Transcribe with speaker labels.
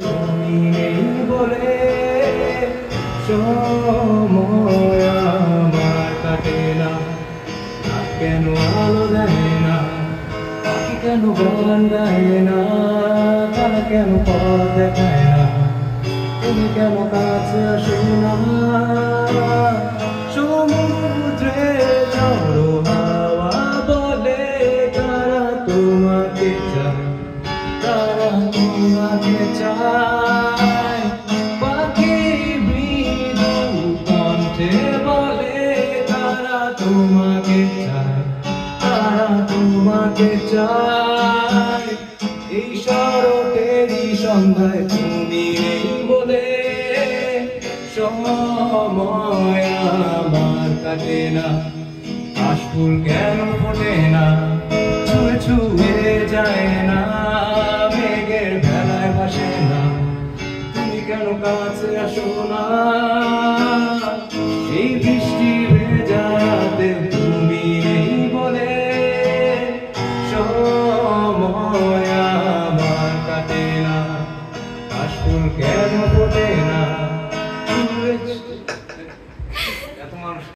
Speaker 1: তুমি নেই বলে সময় আমার কাটে না। কেন আলো দেয় না, পাখি কেন গান গায় না, তারা কেন পথ দেখায় না, তুমি কেন কাছে আসো না। সমুদ্রে ঝড়ো হাওয়া বলে তারা তোমাকে চায়, তারা তোমাকে চায়। পাখি মৃদু কণ্ঠে বলে তারা তোমাকে চায়, তারা তোমাকে চায়। এই শরতেরই সন্ধ্যায় তুমি নেই বলে সময় আমার কাটে না। কাশফুল কেন ফোটে না,